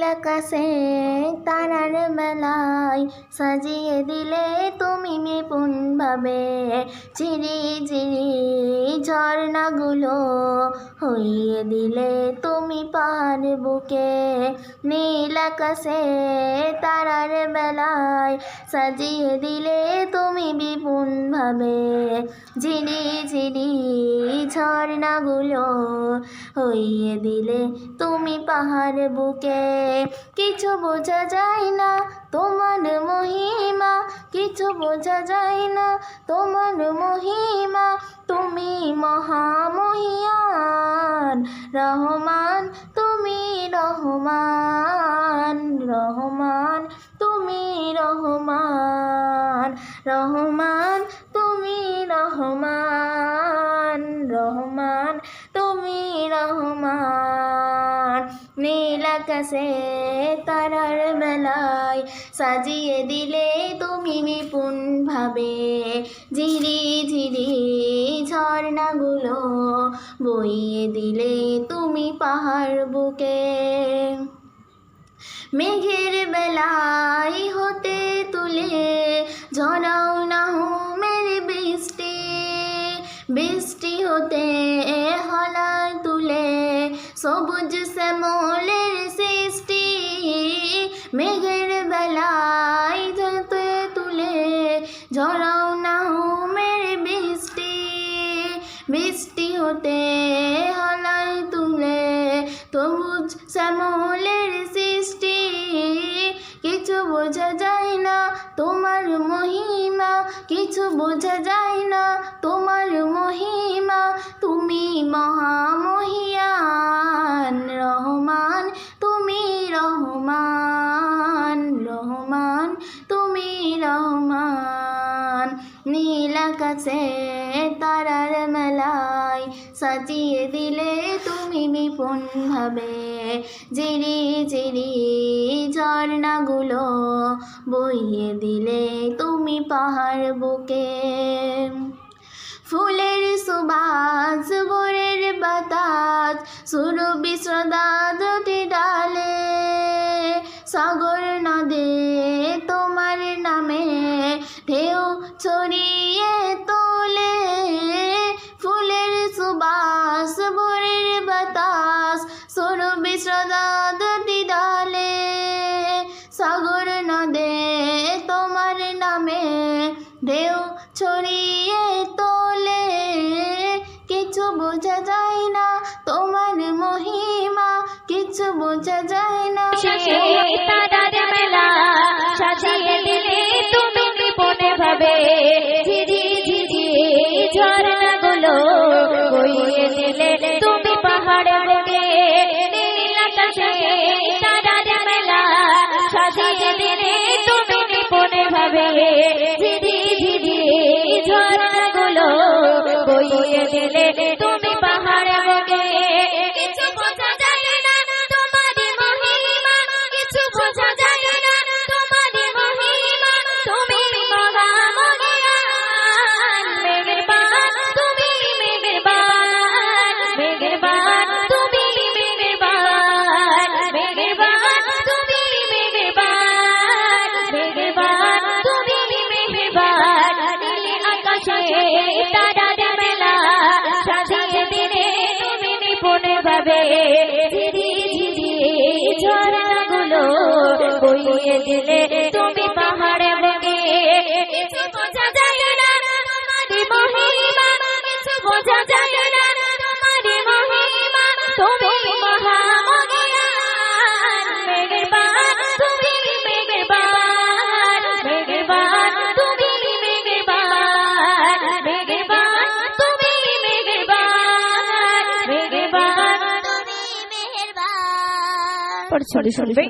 আকাশে তারার বেলায় সাজিয়ে দিলে তুমি নিপুণ ভাবে ঝিরি ঝিরি ঝর্ণাগুলো হইয়ে দিলে তুমি পাহাড় বুকে নীল আকাশে তারার বেলায় সাজিয়ে দিলে তুমি বিপুল ভাবে ঝিরি ঝিরি ঝর্ণাগুলো হইয়ে দিলে তুমি পাহাড় বুকে কিছু বোঝা যায় না তোমার মহিমা কিছু বোঝা যায় না তোমার মহিমা তুমি মহামহিয়ান রহমান তুমি রহমান রহমান তুমি রহমান রহমান তুমি রহমান রহমান তুমি রহমান নীল আকাশে তারার বেলায় সাজিয়ে দিলে তুমি নিপুণ ভাবে ঝিরি ঝিরি ঝর্ণাগুলো বইয়ে দিলে তুমি পাহাড় বুকে মেঘের বেলায় হতে তুলে ঝরাও না মেরে বৃষ্টি বৃষ্টি হতে হলায় তুলে সবুজ শ্যামলের সৃষ্টি মেঘের বেলায় হতে তুলে ঝরাও না মেরে বৃষ্টি বৃষ্টি হতে হলায় তুলে সবুজ শ্যামলের সৃষ্টি কিছু বোঝা যায় না তোমার মহিমা কিছু বোঝা যায় না তোমার মহিমা তুমি মহামহিয়ান রহমান তুমি রহমান রহমান তুমি রহমান নীল আকাশে তারার মেলায় সাজিয়ে দিলে তুমি বিপুল ভাবে ঝিরি ঝিরি ঝর্ণাগুলো বইয়ে দিলে তুমি পাহাড় বুকে ফুলের সুবাস ভোরের বাতাস সুরভি শ্রদ্ধা দুটি ডালে সাগর নদে তোমার নামে ঢেউ ছড়িয়ে তোলে ফুলের সুবাস ভোরের বাতাস সুরভি শ্রদ্ধা দুটি ডালে সাগর নদে তোমার নামে ঢেউ ছড়িয়ে তোলে কিছু বোঝা যায় না তোমার মহিমা কিছু বোঝা যায় না তারার মেলা সাজিয়ে দিলে তুমি নিপুণে ভাবে ঝিরি ঝিরি ঝর্ণাগুলো বইয়ে দিলে তুমি পাহাড় বুকে নীল আকাশে তারার মেলা সাজিয়ে দিলে তুমি নিপুণে ভাবে ঝিরি ঝিরি ঝর্ণাগুলো বইয়ে দিলে তুমি পাহাড় বুকে কিছু বোঝা যায় না তোমার মহিমা কিছু বোঝা যায় না তোমার মহিমা তুমি মহামহিয়ান মেহেরবান তুমি মেহেরবান মেহেরবান তুমি মেহেরবান মেহেরবান তুমি মেহেরবান মেহেরবান তুমি মেহেরবান নীল আকাশে তারার মেলা সাজিয়ে দিলে তুমি নিপুণ ভাবে ঝিরি ঝিরি ঝর্ণাগুলো বইয়ে দিলে তুমি পাহাড় বুকে কিছু বোঝা যায় না তোমার মহিমা কিছু বোঝা যায় না তোমার মহিমা তুমি মহামহিয়ান মেহেরবান তুমি মেহেরবান মেহেরবান তুমি মেহেরবান মেহেরবান তুমি মেহেরবান মেহেরবান তুমি মেহেরবান পড়ছি শুনবে